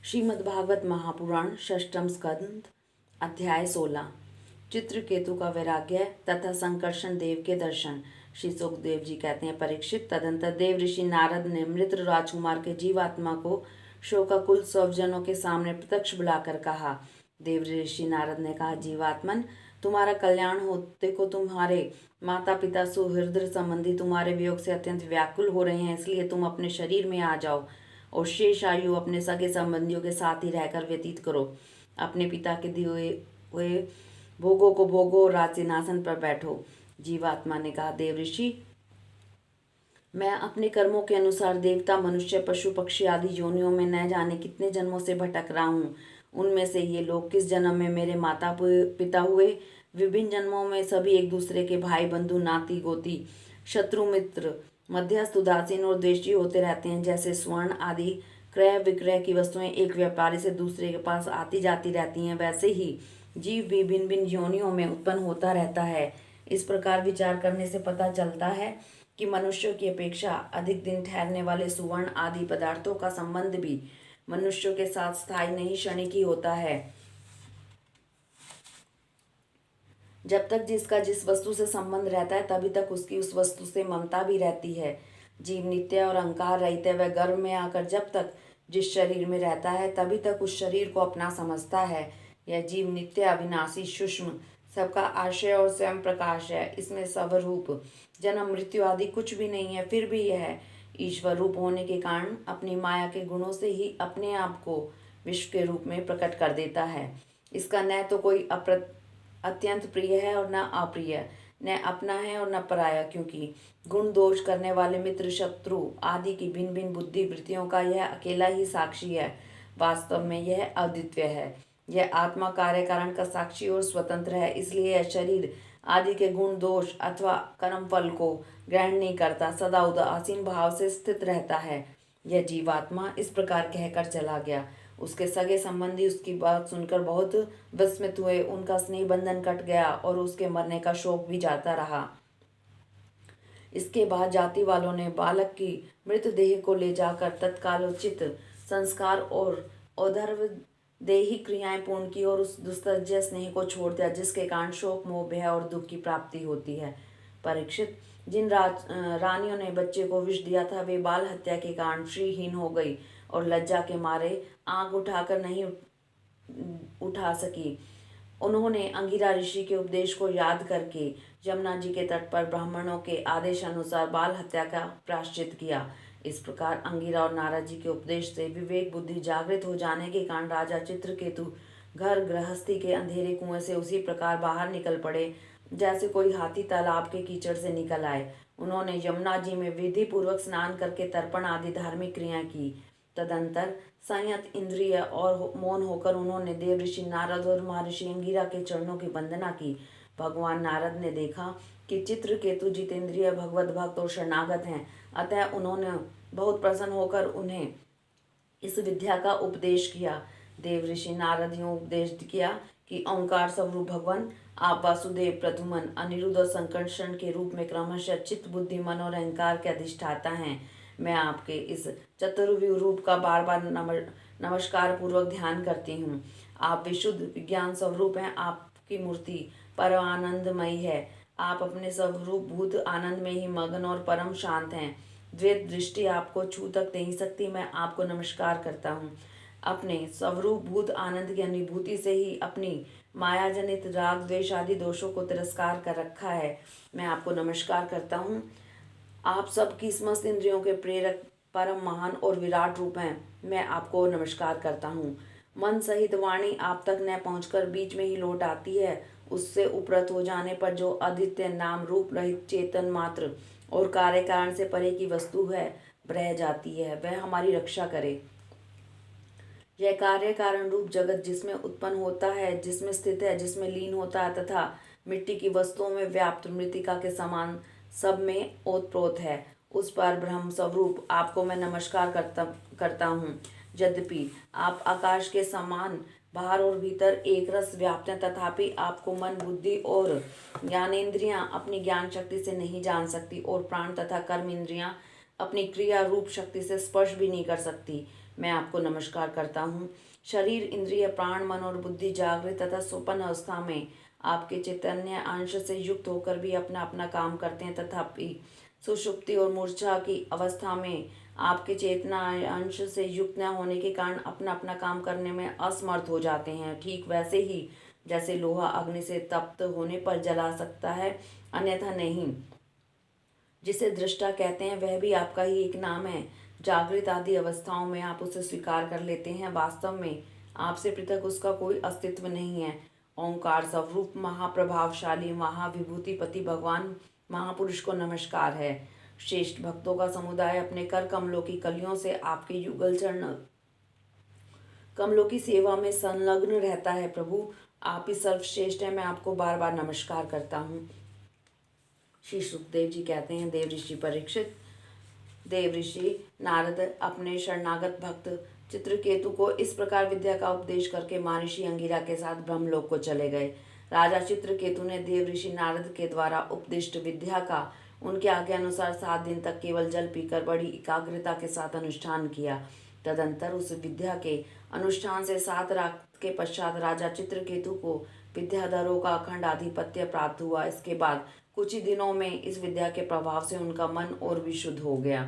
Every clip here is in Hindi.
श्रीमद्भागवत महापुराण षष्ठम स्कंद अध्याय 16। चित्रकेतु का वैराग्य तथा संकर्षण देव के दर्शन। श्री सुखदेव जी कहते हैं, परीक्षित, तदंतर देव ऋषि नारद ने मृत राजकुमार के जीवात्मा को शोकाकुल स्वजनों के सामने प्रत्यक्ष बुलाकर कहा। देव ऋषि नारद ने कहा, जीवात्मन, तुम्हारा कल्याण हो। देखो, तुम्हारे माता पिता सुहृद संबंधी तुम्हारे वियोग से अत्यंत व्याकुल हो रहे हैं, इसलिए तुम अपने शरीर में आ जाओ और शेष आयु अपने सगे संबंधियों के साथ ही रहकर व्यतीत करो। अपने पिता के दिए हुए भोगों को भोगो और राज सिंहासन पर बैठो। जीवात्मा ने कहा, देव ऋषि, मैं अपने कर्मों के अनुसार देवता, मनुष्य, पशु, पक्षी आदि योनियों में न जाने कितने जन्मों से भटक रहा हूँ। उनमें से ये लोग किस जन्म में मेरे माता पिता हुए, विभिन्न जन्मों में सभी एक दूसरे के भाई बंधु, नाती गोती, शत्रु मित्र, मध्यस्थ, उदासीन और द्वेषी होते रहते हैं। जैसे स्वर्ण आदि क्रय विक्रय की वस्तुएं एक व्यापारी से दूसरे के पास आती जाती रहती हैं, वैसे ही जीव भी भिन्न भिन्न योनियों में उत्पन्न होता रहता है। इस प्रकार विचार करने से पता चलता है कि मनुष्यों की अपेक्षा अधिक दिन ठहरने वाले सुवर्ण आदि पदार्थों का संबंध भी मनुष्यों के साथ स्थायी नहीं, क्षणिक ही होता है। जब तक जिसका जिस वस्तु से संबंध रहता है, तभी तक उसकी उस वस्तु से ममता भी रहती है। जीव नित्य और अहंकार रहित है। वह गर्भ में आकर जब तक जिस शरीर में रहता है, तभी तक उस शरीर को अपना समझता है। यह जीव नित्य, अविनाशी, सूक्ष्म, सबका आश्रय और स्वयं प्रकाश है। इसमें स्वरूप जन्म मृत्यु आदि कुछ भी नहीं है। फिर भी यह ईश्वर रूप होने के कारण अपनी माया के गुणों से ही अपने आप को विश्व के रूप में प्रकट कर देता है। इसका न तो कोई अत्यंत प्रिय है और न अप्रिय, न अपना है और न पराया, क्योंकि गुण दोष करने वाले मित्र, शत्रु आदि की भिन्न भिन्न बुद्धि वृत्तियों का यह अकेला ही साक्षी है। वास्तव में यह अद्वितीय है। यह आत्मा कार्य कारण का साक्षी और स्वतंत्र है। इसलिए यह शरीर आदि के गुण दोष अथवा कर्म फल को ग्रहण नहीं करता, सदा उदासीन भाव से स्थित रहता है। यह जीवात्मा इस प्रकार कहकर चला गया। उसके सगे संबंधी उसकी बात सुनकर बहुत विस्मित हुए। उनका स्नेह बंधन कट गया और उसके मरने का शोक भी जाता रहा। इसके बाद जाति वालों ने बालक की मृतदेह को ले जाकर तत्काल उचित संस्कार और औधर्व देही क्रियाएं पूर्ण की और उस दुस्तज्य स्नेह को छोड़ दिया, जिसके कारण शोक, मोह, भय और दुख की प्राप्ति होती है। परीक्षित, जिन रानियों ने बच्चे को विष दिया था, वे बाल हत्या के कारण श्रीहीन हो गई और लज्जा के मारे आंख उठाकर नहीं उठा सकी। उन्होंने अंगिरा ऋषि के उपदेश को याद करके यमुना जी के तट पर ब्राह्मणों के आदेश अनुसार बाल हत्या का प्रायश्चित किया। इस प्रकार अंगिरा और नारद जी के उपदेश से विवेक बुद्धि जागृत हो जाने के कारण राजा चित्रकेतु घर गृहस्थी के अंधेरे कुएं से उसी प्रकार बाहर निकल पड़े जैसे कोई हाथी तालाब के कीचड़ से निकल आए। उन्होंने यमुना जी में विधि पूर्वक स्नान करके तर्पण आदि धार्मिक क्रिया की। तदंतर संयत इंद्रिय और मौन होकर उन्होंने देव ऋषि नारद और महर्षि अंगिरा के चरणों की वंदना की। भगवान नारद ने देखा कि चित्रकेतु जितेंद्रिय, भगवत भक्त और शरणागत हैं, अतः उन्होंने बहुत प्रसन्न होकर उन्हें इस विद्या का उपदेश किया। देव ऋषि नारद यूं उपदेश किया कि ओंकार स्वरूप भगवान, आप वासुदेव, प्रद्युम्न, अनिरुद्ध और संकर्षण के रूप में क्रमशः चित्त, बुद्धि, मन और अहंकार के अधिष्ठाता हैं। मैं आपके इस चतुर्व्यूह रूप का बार बार नमस्कार पूर्वक ध्यान करती हूँ। आप विशुद्ध विज्ञान स्वरूप हैं। आपकी मूर्ति परम आनंदमयी है। आप अपने स्वरूप भूत आनंद में ही मग्न और परम शांत हैं। द्वैत दृष्टि आपको छू तक नहीं सकती। मैं आपको नमस्कार करता हूँ। अपने स्वरूप भूत आनंद की अनुभूति से ही अपनी माया जनित राग द्वेष आदि दोषों को तिरस्कार कर रखा है। मैं आपको नमस्कार करता हूँ। आप सबकी समस्त इंद्रियों के प्रेरक, परम महान और विराट रूप हैं। मैं आपको नमस्कार करता हूँ। मन सहित वाणी आप तक न पहुंचकर बीच में ही लौट आती है। उससे उपरत हो जाने पर जो अद्वितीय नाम रूप रहित चेतन मात्र और कार्य कारण से परे की वस्तु है, रह जाती है, वह हमारी रक्षा करे। यह कार्य कारण रूप जगत जिसमें उत्पन्न होता है, जिसमें स्थित है, जिसमें लीन होता है तथा मिट्टी की वस्तुओं में व्याप्त मृतिका के समान सब में ओतप्रोत है, उस पर ब्रह्म स्वरूप आपको मैं नमस्कार करता हूँ। यद्यपि आप आकाश के समान बाहर और भीतर एक रस व्याप्त हैं, तथापि आपको मन, बुद्धि और ज्ञानेंद्रियां अपनी ज्ञान शक्ति से नहीं जान सकती और प्राण तथा कर्म इंद्रियां अपनी क्रिया रूप शक्ति से स्पर्श भी नहीं कर सकती। मैं आपको नमस्कार करता हूँ। शरीर, इंद्रिय, प्राण, मन और बुद्धि जागृत तथा स्वप्न अवस्था में आपके चैतन्य अंश से युक्त होकर भी अपना अपना काम करते हैं, तथापि सुषुप्ति और मूर्छा की अवस्था में आपके चेतना अंश से युक्त न होने के कारण अपना अपना काम करने में असमर्थ हो जाते हैं। ठीक वैसे ही जैसे लोहा अग्नि से तप्त होने पर जला सकता है, अन्यथा नहीं। जिसे दृष्टा कहते हैं वह भी आपका ही एक नाम है। जागृत आदि अवस्थाओं में आप उसे स्वीकार कर लेते हैं। वास्तव में आपसे पृथक उसका कोई अस्तित्व नहीं है। ओंकार स्वरूप महाप्रभावशाली महाविभूतिपति भगवान महापुरुष को नमस्कार है। श्रेष्ठ भक्तों का समुदाय अपने कर कमलों की कलियों से आपके युगल चरण कमलों की सेवा में संलग्न रहता है। प्रभु, आप ही सर्वश्रेष्ठ हैं। मैं आपको बार बार नमस्कार करता हूँ। श्री सुखदेव जी कहते हैं, देव ऋषि परीक्षित, देव ऋषि नारद अपने शरणागत भक्त चित्रकेतु को इस प्रकार विद्या का उपदेश करके महर्षि अंगिरा के साथ ब्रह्मलोक को चले गए। राजा चित्रकेतु ने देव ऋषि नारद के द्वारा उपदिष्ट विद्या का उनके आज्ञा अनुसार 7 दिन तक केवल जल पीकर बड़ी एकाग्रता के साथ अनुष्ठान किया। तदंतर उस विद्या के अनुष्ठान से 7 रात के पश्चात राजा चित्रकेतु को विद्याधरों का अखंड आधिपत्य प्राप्त हुआ। इसके बाद कुछ ही दिनों में इस विद्या के प्रभाव से उनका मन और भी शुद्ध हो गया।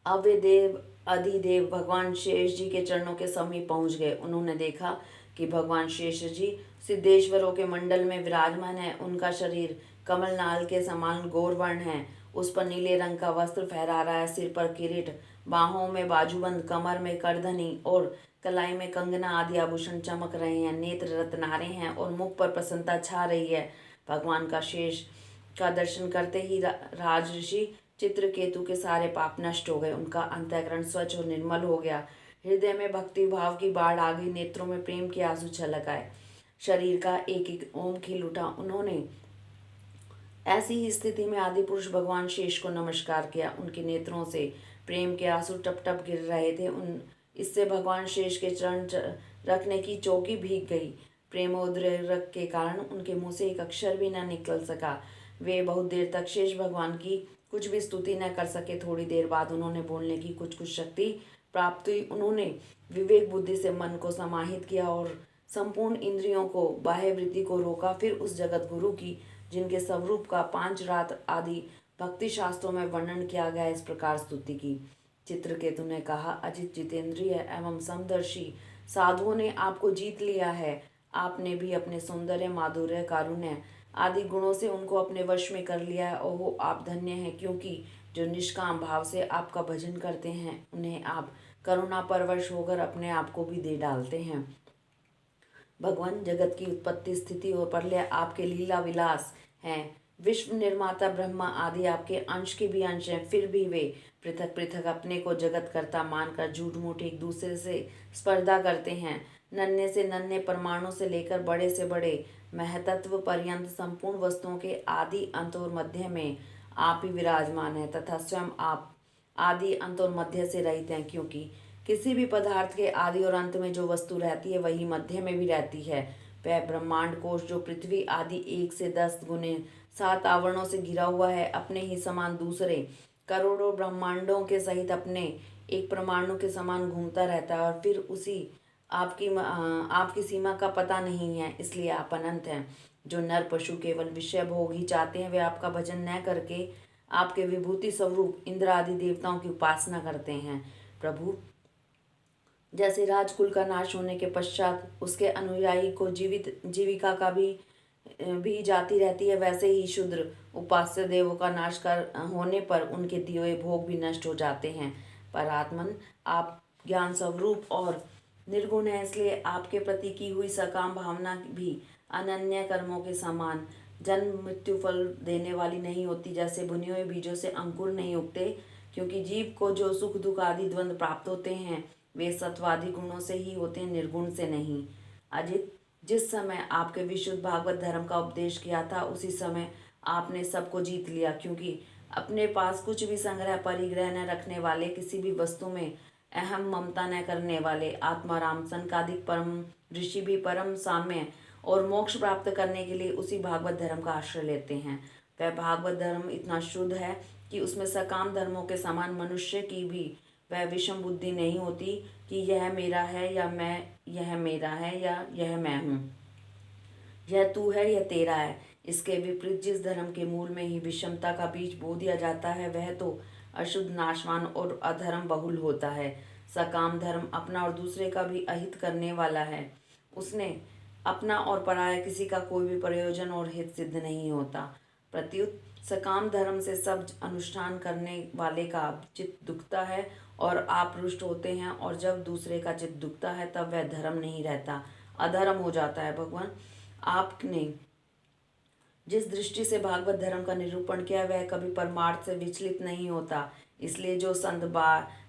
अब वे देव अधिदेव भगवान शेष जी के चरणों के समीप पहुंच गए। उन्होंने देखा कि भगवान शेष जी सिद्धेश्वरों के मंडल में विराजमान है। उनका शरीर कमलनाल के समान गौरवर्ण है। उस पर नीले रंग का वस्त्र फहरा रहा है। सिर पर किरीट, बाहों में बाजूबंद, कमर में करधनी और कलाई में कंगना आदि आभूषण चमक रहे हैं। नेत्र रत्नारे हैं और मुख पर प्रसन्नता छा रही है। भगवान का शेष का दर्शन करते ही राजऋषि चित्रकेतु के सारे पाप नष्ट हो गए। उनका अंतःकरण स्वच्छ और निर्मल हो गया। हृदय में भक्ति भाव की बाढ़ आ गई। नेत्रों में प्रेम के आंसू छलक आए। शरीर का एक एक ओम खिल उठा। उन्होंने ऐसी ही स्थिति में आदि पुरुष भगवान शेष को नमस्कार किया। उनके नेत्रों से प्रेम के आंसू टप टप गिर रहे थे। इससे भगवान शेष के चरण रखने की चौकी भीग गई। प्रेमोद्रेक के कारण उनके मुंह से एक अक्षर भी न निकल सका। वे बहुत देर तक शेष भगवान की कुछ भी स्तुति न कर सके। थोड़ी देर बाद उन्होंने बोलने की कुछ शक्ति प्राप्त हुई। उन्होंने विवेक बुद्धि से मन को समाहित किया और संपूर्ण इंद्रियों को, बाह्य वृत्ति को रोका। फिर उस जगत गुरु की, जिनके स्वरूप का 5 रात आदि भक्ति शास्त्रों में वर्णन किया गया, इस प्रकार स्तुति की। चित्रकेतु ने कहा, अजित जितेंद्रिय एवं समदर्शी साधुओं ने आपको जीत लिया है। आपने भी अपने सौंदर्य, माधुर्य, कारुण्य आदि गुणों से उनको अपने वश में कर लिया है। ओहो, आप धन्य हैं, क्योंकि जो निष्काम भाव से आपका भजन करते हैं उन्हें आप करुणा परवश होकर अपने आप को भी दे डालते हैं। भगवान, जगत की उत्पत्ति, स्थिति और प्रलय आपके लीला विलास हैं। विश्व निर्माता ब्रह्मा आदि आपके अंश के भी अंश हैं। फिर भी वे पृथक पृथक अपने को जगत कर्ता मानकर झूठ मूठ एक दूसरे से स्पर्धा करते हैं। नन्हे से नन्हे परमाणु से लेकर बड़े से बड़े महतत्व पर्यंत संपूर्ण वस्तुओं के आदि अंत और मध्य में आप ही विराजमान हैं, तथा स्वयं आप आदि अंत और मध्य से रहित हैं। क्योंकि किसी भी पदार्थ के आदि और अंत में जो वस्तु रहती है वही मध्य में भी रहती है। वह ब्रह्मांड कोश जो पृथ्वी आदि 1 से 10 गुने 7 आवरणों से घिरा हुआ है, अपने ही समान दूसरे करोड़ों ब्रह्मांडों के सहित अपने एक परमाणु के समान घूमता रहता है, और फिर उसी आपकी सीमा का पता नहीं है, इसलिए आप अनंत हैं। जो नर पशु केवल विषय भोग ही चाहते हैं, वे आपका भजन न करके आपके विभूति स्वरूप इंद्र आदि देवताओं की उपासना करते हैं। प्रभु, जैसे राजकुल का नाश होने के पश्चात उसके अनुयायी को जीविका का भी जाती रहती है, वैसे ही शूद्र उपास्य देवों का नाश कर होने पर उनके दिए हुए भोग भी नष्ट हो जाते हैं। पर आत्मन, आप ज्ञान स्वरूप और निर्गुण है, इसलिए आपके प्रति की हुई सकाम भावना भी अनन्य कर्मों के समान जन्म मृत्यु फल देने वाली नहीं होती। जैसे बुने हुए बीजों से अंकुर नहीं उगते, क्योंकि जीव को जो सुख दुख आदि द्वंद्व प्राप्त होते हैं वे सत्वादि गुणों से ही होते हैं, निर्गुण से नहीं। अजित, जिस समय आपके विशुद्ध भागवत धर्म का उपदेश किया था, उसी समय आपने सबको जीत लिया। क्योंकि अपने पास कुछ भी संग्रह परिग्रह न रखने वाले, किसी भी वस्तु में अहम ममता न करने वाले आत्माराम सनकादिक परम ऋषि भी परम साम्य और मोक्ष प्राप्त करने के लिए उसी भागवत धर्म का आश्रय लेते हैं। वह भागवत धर्म इतना शुद्ध है कि उसमें सकाम धर्मों के समान मनुष्य की भी वह विषम बुद्धि नहीं होती कि यह मेरा है या यह मेरा है या यह मैं हूँ, यह तू है यह तेरा है। इसके विपरीत जिस धर्म के मूल में ही विषमता का बीज बो दिया जाता है वह तो अशुद्ध, नाशवान और अधर्म बहुल होता है। सकाम धर्म अपना और दूसरे का भी अहित करने वाला है। उसने अपना और पराया किसी का कोई भी प्रयोजन और हित सिद्ध नहीं होता। प्रत्युत सकाम धर्म से सब अनुष्ठान करने वाले का चित्त दुखता है और आप रुष्ट होते हैं, और जब दूसरे का चित्त दुखता है तब वह धर्म नहीं रहता, अधर्म हो जाता है। भगवान, आपने जिस दृष्टि से भागवत धर्म का निरूपण किया वह कभी परमार्थ से विचलित नहीं होता। इसलिए जो संत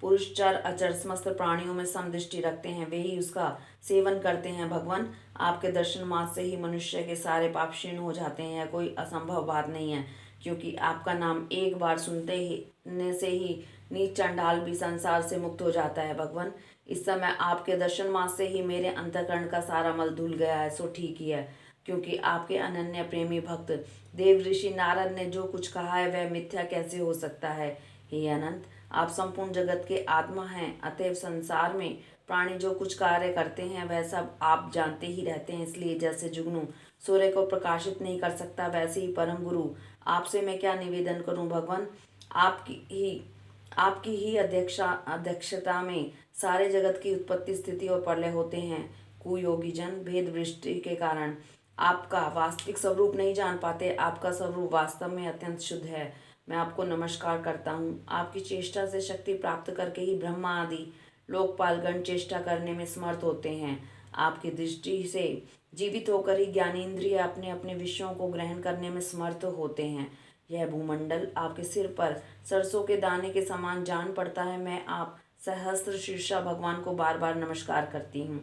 पुरुष चर अचर समस्त प्राणियों में समदृष्टि रखते हैं वे ही उसका सेवन करते हैं। भगवान, आपके दर्शन मात्र से ही मनुष्य के सारे पाप क्षीण हो जाते हैं, यह कोई असंभव बात नहीं है, क्योंकि आपका नाम एक बार सुनते ही ने से ही नीच चंडाल भी संसार से मुक्त हो जाता है। भगवान, इस समय आपके दर्शन मात्र से ही मेरे अंतःकरण का सारा मल धुल गया है, सो ठीक ही है, क्योंकि आपके अनन्य प्रेमी भक्त देव ऋषि नारद ने जो कुछ कहा है वह मिथ्या कैसे हो सकता है। हे अनंत, आप संपूर्ण जगत के आत्मा हैं, अतएव संसार में प्राणी जो कुछ कार्य करते हैं वह सब आप जानते ही रहते हैं। इसलिए जैसे जुगनू सूर्य को प्रकाशित नहीं कर सकता वैसे ही परम गुरु आपसे मैं क्या निवेदन करूं। भगवान, आपकी ही अध्यक्षता में सारे जगत की उत्पत्ति, स्थिति और प्रलय होते हैं। कुयोगी जन भेद दृष्टि के कारण आपका वास्तविक स्वरूप नहीं जान पाते। आपका स्वरूप वास्तव में अत्यंत शुद्ध है। मैं आपको नमस्कार करता हूँ। आपकी चेष्टा से शक्ति प्राप्त करके ही ब्रह्मा आदि लोकपालगण चेष्टा करने में समर्थ होते हैं। आपकी दृष्टि से जीवित होकर ही ज्ञानेंद्रिय अपने अपने विषयों को ग्रहण करने में समर्थ होते हैं। यह भूमंडल आपके सिर पर सरसों के दाने के समान जान पड़ता है। मैं आप सहस्त्र शीर्षा भगवान को बार बार नमस्कार करती हूँ।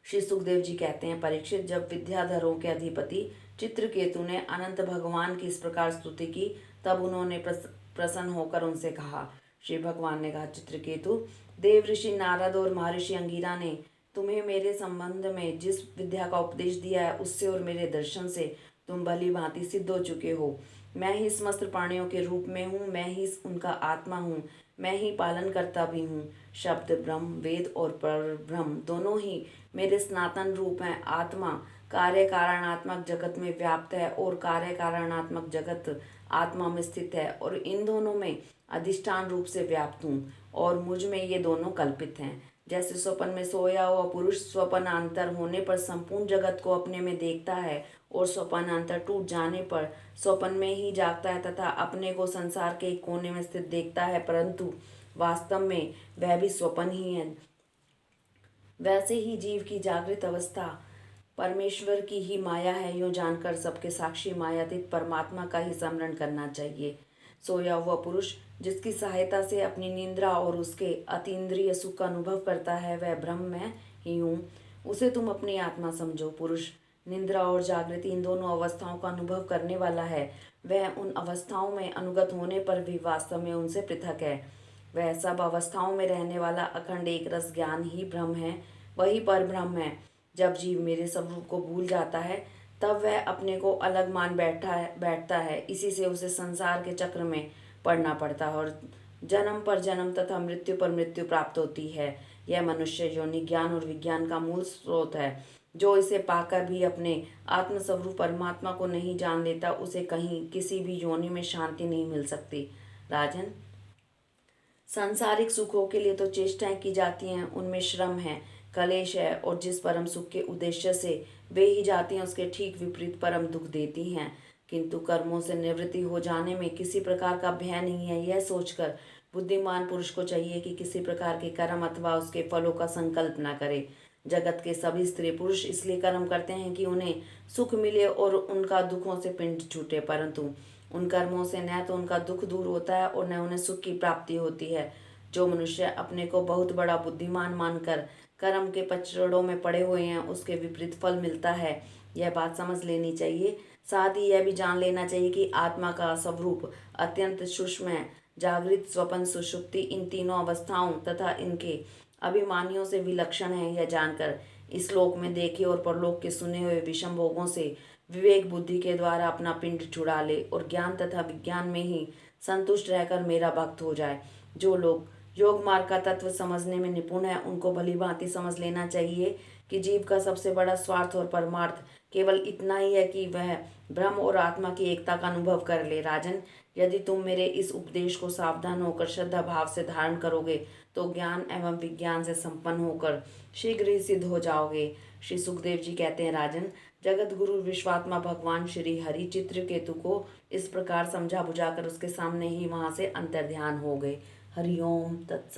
श्री सुखदेव जी कहते हैं, परीक्षित, जब विद्याधरों के अधिपति चित्रकेतु ने अनंत भगवान की इस प्रकार स्तुति की तब उन्होंने प्रसन्न होकर उनसे कहा। श्री भगवान ने कहा, चित्रकेतु, देव ऋषि नारद और महर्षि अंगिरा ने तुम्हें मेरे संबंध में जिस विद्या का उपदेश दिया है उससे और मेरे दर्शन से तुम भली भांति सिद्ध हो चुके हो। मैं ही समस्त प्राणियों के रूप में हूँ, मैं ही उनका आत्मा हूँ, मैं ही पालन करता भी हूँ। शब्द ब्रह्म, वेद और पर ब्रह्म दोनों ही मेरे सनातन रूप हैं। आत्मा कार्य कारणात्मक जगत में व्याप्त है और कार्य कारणात्मक जगत आत्मा में स्थित है, और इन दोनों में अधिष्ठान रूप से व्याप्त हूँ और मुझ में ये दोनों कल्पित हैं। जैसे स्वप्न में सोया हुआ पुरुष स्वप्नांतर होने पर संपूर्ण जगत को अपने में देखता है और स्वप्नांतर टूट जाने पर स्वप्न में ही जागता है तथा अपने को संसार के एक कोने में स्थित देखता है, परंतु वास्तव में वह भी स्वप्न ही है, वैसे ही जीव की जागृत अवस्था परमेश्वर की ही माया है। यूँ जानकर सबके साक्षी मायातीत परमात्मा का ही स्मरण करना चाहिए। सोया हुआ पुरुष जिसकी सहायता से अपनी निंद्रा और उसके अतीन्द्रिय सुख का अनुभव करता है वह ब्रह्म मैं ही हूँ, उसे तुम अपनी आत्मा समझो। पुरुष निंद्रा और जागृति इन दोनों अवस्थाओं का अनुभव करने वाला है। वह उन अवस्थाओं में अनुगत होने पर भी वास्तव में उनसे पृथक है। वह सब अवस्थाओं में रहने वाला अखंड एक रस ज्ञान ही ब्रह्म है, वही पर ब्रह्म है। जब जीव मेरे स्वरूप को भूल जाता है तब वह अपने को अलग मान बैठता है। इसी से उसे संसार के चक्र में पड़ना पड़ता है और जन्म पर जन्म तथा मृत्यु पर मृत्यु प्राप्त होती है। यह मनुष्य योनि ज्ञान और विज्ञान का मूल स्रोत है। जो इसे पाकर भी अपने आत्मस्वरूप परमात्मा को नहीं जान लेता उसे कहीं किसी भी योनि में शांति नहीं मिल सकती। राजन, सांसारिक सुखों के लिए तो चेष्टाएं की जाती हैं, उनमें श्रम है, कलेश है, और जिस परम सुख के उद्देश्य से वे ही जाती हैं उसके ठीक विपरीत परम दुख देती हैं। किंतु कर्मों से निवृत्ति हो जाने में किसी प्रकार का भय नहीं है। यह सोचकर बुद्धिमान पुरुष को चाहिए कि किसी प्रकार के कर्म अथवा उसके फलों का संकल्प न करे। जगत के सभी स्त्री पुरुष इसलिए कर्म करते हैं कि उन्हें सुख मिले और उनका दुखों से पिंड छूटे, परंतु उन कर्मों से न तो उनका दुख दूर होता है और न उन्हें सुख की प्राप्ति होती है। जो मनुष्य अपने को बहुत बड़ा बुद्धिमान मानकर कर्म के पचड़ों में पड़े हुए हैं उसके विपरीत फल मिलता है, यह बात समझ लेनी चाहिए। साथ ही यह भी जान लेना चाहिए कि आत्मा का स्वरूप अत्यंत सूक्ष्म है। जागृत, स्वप्न, सुषुप्ति इन तीनों अवस्थाओं तथा इनके अभिमानियों से विलक्षण है। यह जानकर इस लोक में देखे और परलोक के सुने हुए विषम भोगों से विवेक बुद्धि के द्वारा अपना पिंड छुड़ा ले और ज्ञान तथा विज्ञान में ही संतुष्ट रहकर मेरा भक्त हो जाए। जो लोग योग मार्ग का तत्व समझने में निपुण है उनको भली भांति समझ लेना चाहिए कि जीव का सबसे बड़ा स्वार्थ और परमार्थ केवल इतना ही है कि वह ब्रह्म और आत्मा की एकता का अनुभव कर ले। राजन, यदि तुम मेरे इस उपदेश को सावधान होकर श्रद्धा भाव से धारण करोगे तो ज्ञान एवं विज्ञान से संपन्न होकर शीघ्र ही सिद्ध हो जाओगे। श्री सुखदेव जी कहते हैं, राजन, जगत गुरु विश्वात्मा भगवान श्री हरि चित्रकेतु को इस प्रकार समझा बुझाकर उसके सामने ही वहां से अंतर्ध्यान हो गए। हरिओम तत्सत।